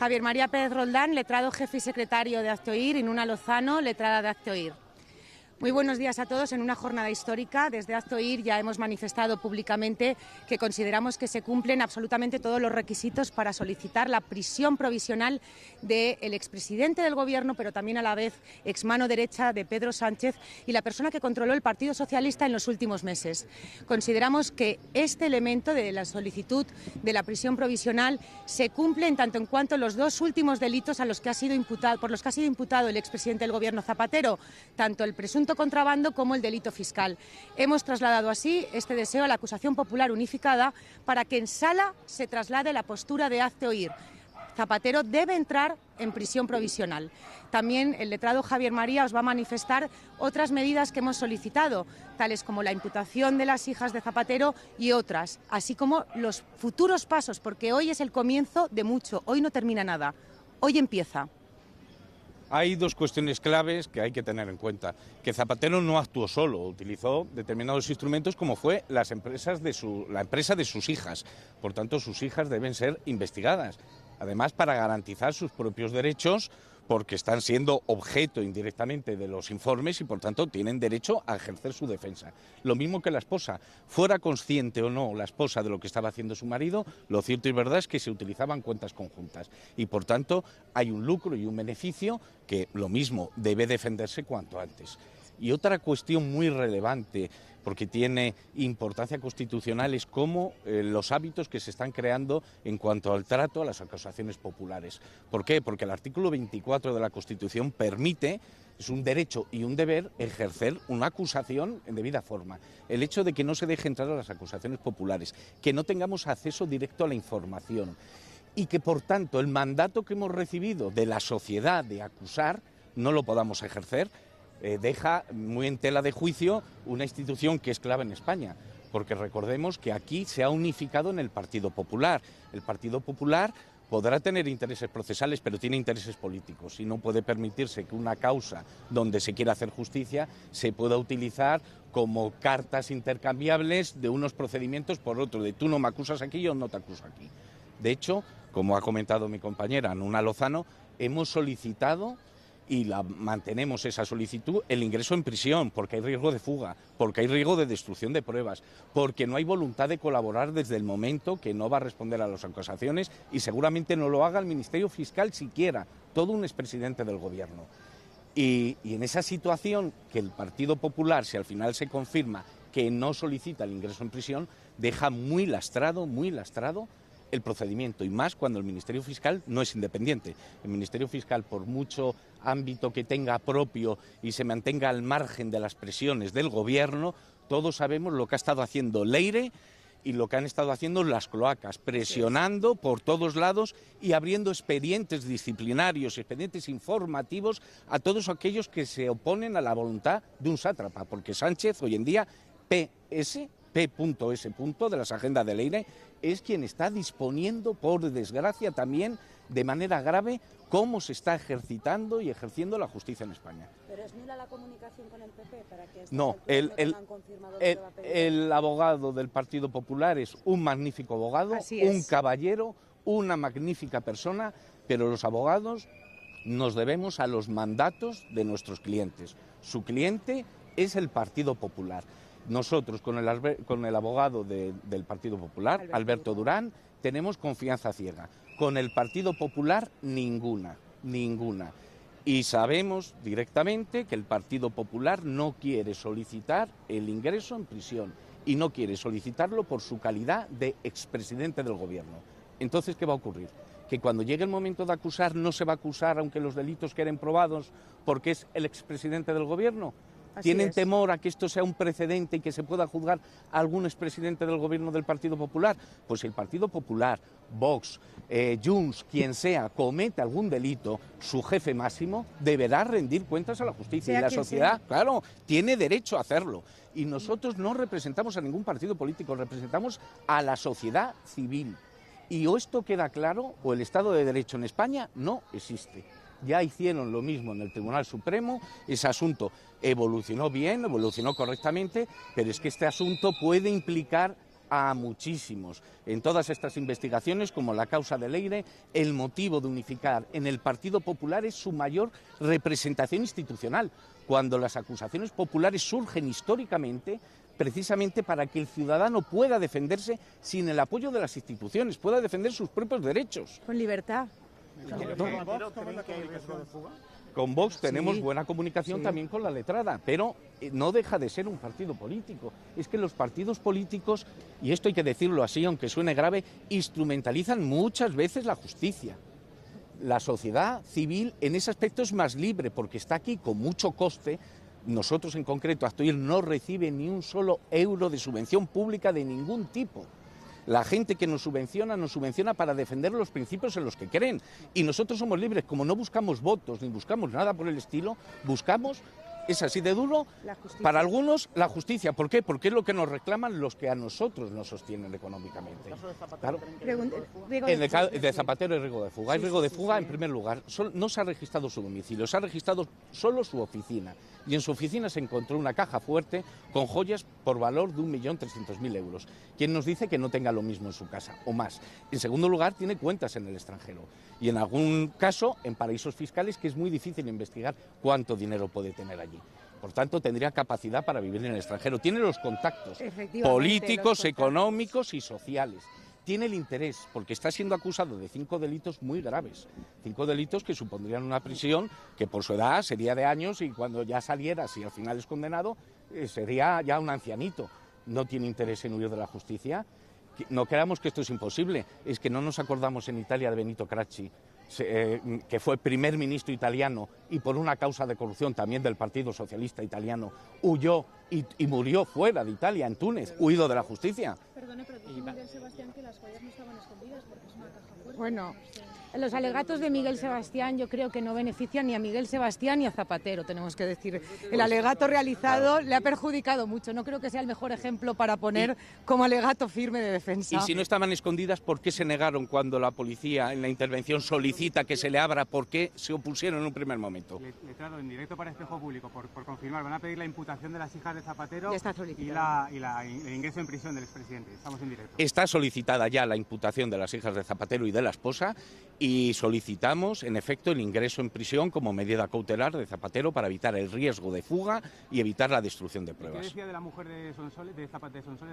Javier María Pérez Roldán, letrado jefe y secretario de Hazte Oír, y Nuna Lozano, letrada de Hazte Oír. Muy buenos días a todos en una jornada histórica. Desde Hazte Oír ya hemos manifestado públicamente que consideramos que se cumplen absolutamente todos los requisitos para solicitar la prisión provisional del expresidente del Gobierno, pero también a la vez exmano derecha de Pedro Sánchez y la persona que controló el Partido Socialista en los últimos meses. Consideramos que este elemento de la solicitud de la prisión provisional se cumple en tanto en cuanto los dos últimos delitos por los que ha sido imputado el expresidente del Gobierno Zapatero, tanto el presunto contrabando como el delito fiscal. Hemos trasladado así este deseo a la acusación popular unificada para que en sala se traslade la postura de Hazte Oír. Zapatero debe entrar en prisión provisional. También el letrado Javier María os va a manifestar otras medidas que hemos solicitado, tales como la imputación de las hijas de Zapatero y otras, así como los futuros pasos, porque hoy es el comienzo de mucho, hoy no termina nada, hoy empieza. Hay dos cuestiones claves que hay que tener en cuenta. Que Zapatero no actuó solo, utilizó determinados instrumentos como fue la empresa de sus hijas. Por tanto, sus hijas deben ser investigadas. Además, para garantizar sus propios derechos, porque están siendo objeto indirectamente de los informes y por tanto tienen derecho a ejercer su defensa. Lo mismo que la esposa, fuera consciente o no la esposa de lo que estaba haciendo su marido, lo cierto y verdad es que se utilizaban cuentas conjuntas y por tanto hay un lucro y un beneficio que lo mismo debe defenderse cuanto antes. Y otra cuestión muy relevante, porque tiene importancia constitucional, es cómo los hábitos que se están creando en cuanto al trato a las acusaciones populares. ¿Por qué? Porque el artículo 24 de la Constitución permite, es un derecho y un deber, ejercer una acusación en debida forma. El hecho de que no se deje entrar a las acusaciones populares, que no tengamos acceso directo a la información y que, por tanto, el mandato que hemos recibido de la sociedad de acusar no lo podamos ejercer, deja muy en tela de juicio una institución que es clave en España, porque recordemos que aquí se ha unificado en el Partido Popular. El Partido Popular podrá tener intereses procesales, pero tiene intereses políticos y no puede permitirse que una causa donde se quiera hacer justicia se pueda utilizar como cartas intercambiables de unos procedimientos por otros, de tú no me acusas aquí, yo no te acuso aquí. De hecho, como ha comentado mi compañera Nuna Lozano, hemos solicitado y mantenemos esa solicitud, el ingreso en prisión, porque hay riesgo de fuga, porque hay riesgo de destrucción de pruebas, porque no hay voluntad de colaborar desde el momento que no va a responder a las acusaciones y seguramente no lo haga el Ministerio Fiscal siquiera, todo un expresidente del Gobierno. Y en esa situación que el Partido Popular, si al final se confirma que no solicita el ingreso en prisión, deja muy lastrado el procedimiento, y más cuando el Ministerio Fiscal no es independiente. El Ministerio Fiscal, por mucho ámbito que tenga propio y se mantenga al margen de las presiones del Gobierno, todos sabemos lo que ha estado haciendo Leire y lo que han estado haciendo las cloacas, presionando por todos lados y abriendo expedientes disciplinarios, expedientes informativos a todos aquellos que se oponen a la voluntad de un sátrapa, porque Sánchez hoy en día, P.S. de las agendas de Leire, es quien está disponiendo, por desgracia también, de manera grave, cómo se está ejercitando y ejerciendo la justicia en España. ¿Pero es nula la comunicación con el PP para que no, el abogado del Partido Popular es un magnífico abogado, un caballero, una magnífica persona, pero los abogados nos debemos a los mandatos de nuestros clientes. Su cliente es el Partido Popular. Nosotros, con el abogado del Partido Popular, Alberto Durán, tenemos confianza ciega. Con el Partido Popular, ninguna. Y sabemos directamente que el Partido Popular no quiere solicitar el ingreso en prisión y no quiere solicitarlo por su calidad de expresidente del Gobierno. Entonces, ¿qué va a ocurrir? Que cuando llegue el momento de acusar, no se va a acusar aunque los delitos queden probados porque es el expresidente del Gobierno. ¿Tienen temor a que esto sea un precedente y que se pueda juzgar a algún expresidente del Gobierno del Partido Popular? Pues si el Partido Popular, Vox, Junts, quien sea, comete algún delito, su jefe máximo deberá rendir cuentas a la justicia. Y la sociedad, claro, tiene derecho a hacerlo. Y nosotros no representamos a ningún partido político, representamos a la sociedad civil. Y o esto queda claro, o el Estado de Derecho en España no existe. Ya hicieron lo mismo en el Tribunal Supremo, ese asunto evolucionó bien, evolucionó correctamente, pero es que este asunto puede implicar a muchísimos. En todas estas investigaciones, como la causa de Leire, el motivo de unificar en el Partido Popular es su mayor representación institucional, cuando las acusaciones populares surgen históricamente precisamente para que el ciudadano pueda defenderse sin el apoyo de las instituciones, pueda defender sus propios derechos. Con libertad. Con Vox tenemos buena comunicación también con la letrada, pero no deja de ser un partido político. Es que los partidos políticos, y esto hay que decirlo así, aunque suene grave, instrumentalizan muchas veces la justicia. La sociedad civil en ese aspecto es más libre porque está aquí con mucho coste. Nosotros en concreto, Actoir no recibe ni un solo euro de subvención pública de ningún tipo. La gente que nos subvenciona para defender los principios en los que creen. Y nosotros somos libres, como no buscamos votos ni buscamos nada por el estilo, buscamos, es así de duro, para algunos la justicia. ¿Por qué? Porque es lo que nos reclaman los que a nosotros nos sostienen económicamente. Claro. En el caso de Zapatero y Riego de Fuga. Riego de Fuga, en primer lugar, no se ha registrado su domicilio, se ha registrado solo su oficina. Y en su oficina se encontró una caja fuerte con joyas por valor de 1.300.000 euros. ¿Quién nos dice que no tenga lo mismo en su casa o más? En segundo lugar, tiene cuentas en el extranjero y en algún caso en paraísos fiscales, que es muy difícil investigar cuánto dinero puede tener allí. Por tanto, tendría capacidad para vivir en el extranjero. Tiene los contactos políticos, económicos y sociales. Tiene el interés, porque está siendo acusado de 5 delitos muy graves. 5 delitos que supondrían una prisión que por su edad sería de años y cuando ya saliera, si al final es condenado, sería ya un ancianito. No tiene interés en huir de la justicia. No creamos que esto es imposible. Es que no nos acordamos en Italia de Benito Cracci, que fue primer ministro italiano y por una causa de corrupción también del Partido Socialista Italiano huyó y murió fuera de Italia, en Túnez, huido de la justicia. Perdone, pero dice Miguel Sebastián que las joyas no estaban escondidas porque es una caja fuerte. Bueno, los alegatos de Miguel Sebastián yo creo que no benefician ni a Miguel Sebastián ni a Zapatero, tenemos que decir. El alegato realizado le ha perjudicado mucho. No creo que sea el mejor ejemplo para poner como alegato firme de defensa. Y si no estaban escondidas, ¿por qué se negaron cuando la policía en la intervención solicita que se le abra? ¿Por qué se opusieron en un primer momento? Letrado, en directo para Espejo Público, por confirmar, van a pedir la imputación de las hijas de Zapatero y el ingreso en prisión del expresidente. Estamos en directo. Está solicitada ya la imputación de las hijas de Zapatero y de la esposa y solicitamos, en efecto, el ingreso en prisión como medida cautelar de Zapatero para evitar el riesgo de fuga y evitar la destrucción de pruebas. ¿Qué decía de la mujer de Sonsoles, de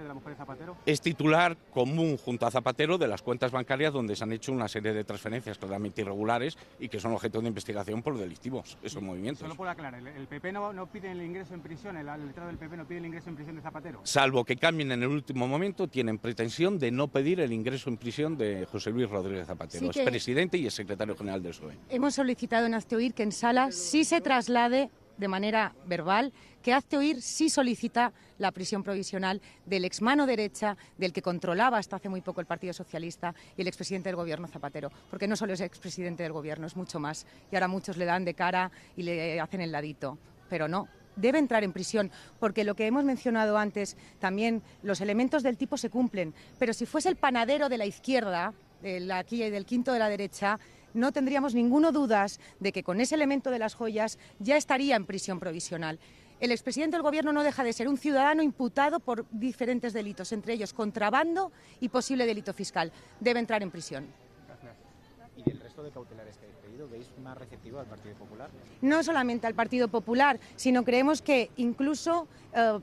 la mujer de Zapatero? Es titular común junto a Zapatero de las cuentas bancarias donde se han hecho una serie de transferencias claramente irregulares y que son objeto de investigación por delictivos, esos movimientos. Solo por aclarar, ¿el PP no pide el ingreso en prisión, el letrado del PP no pide el ingreso en prisión de Zapatero? Salvo que cambien en el último momento, tienen pretensión de no pedir el ingreso en prisión de José Luis Rodríguez Zapatero, es presidente y es secretario general del PSOE. Hemos solicitado en Actoir que en sala sí se traslade de manera verbal que Actoir sí solicita la prisión provisional del ex mano derecha, del que controlaba hasta hace muy poco el Partido Socialista y el expresidente del Gobierno Zapatero, porque no solo es expresidente del Gobierno, es mucho más. Y ahora muchos le dan de cara y le hacen el ladito, pero no. Debe entrar en prisión, porque lo que hemos mencionado antes, también los elementos del tipo se cumplen, pero si fuese el panadero de la izquierda, aquí y del quinto de la derecha, no tendríamos ninguna duda de que con ese elemento de las joyas ya estaría en prisión provisional. El expresidente del Gobierno no deja de ser un ciudadano imputado por diferentes delitos, entre ellos contrabando y posible delito fiscal. Debe entrar en prisión. Gracias. ¿Y el resto de cautelares que habéis pedido, veis más receptivo al Partido Popular? No solamente al Partido Popular, sino creemos que incluso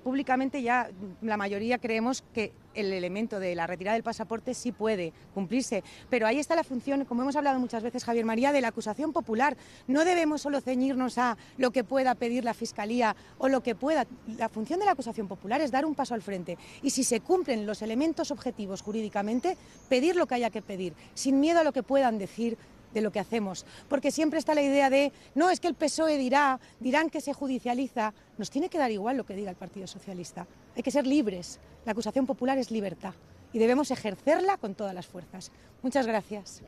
públicamente ya la mayoría creemos que el elemento de la retirada del pasaporte sí puede cumplirse. Pero ahí está la función, como hemos hablado muchas veces, Javier María, de la acusación popular. No debemos solo ceñirnos a lo que pueda pedir la Fiscalía o lo que pueda. La función de la acusación popular es dar un paso al frente. Y si se cumplen los elementos objetivos jurídicamente, pedir lo que haya que pedir, sin miedo a lo que puedan decir de lo que hacemos, porque siempre está la idea de no, es que el PSOE dirán que se judicializa. Nos tiene que dar igual lo que diga el Partido Socialista, hay que ser libres, la acusación popular es libertad y debemos ejercerla con todas las fuerzas. Muchas gracias.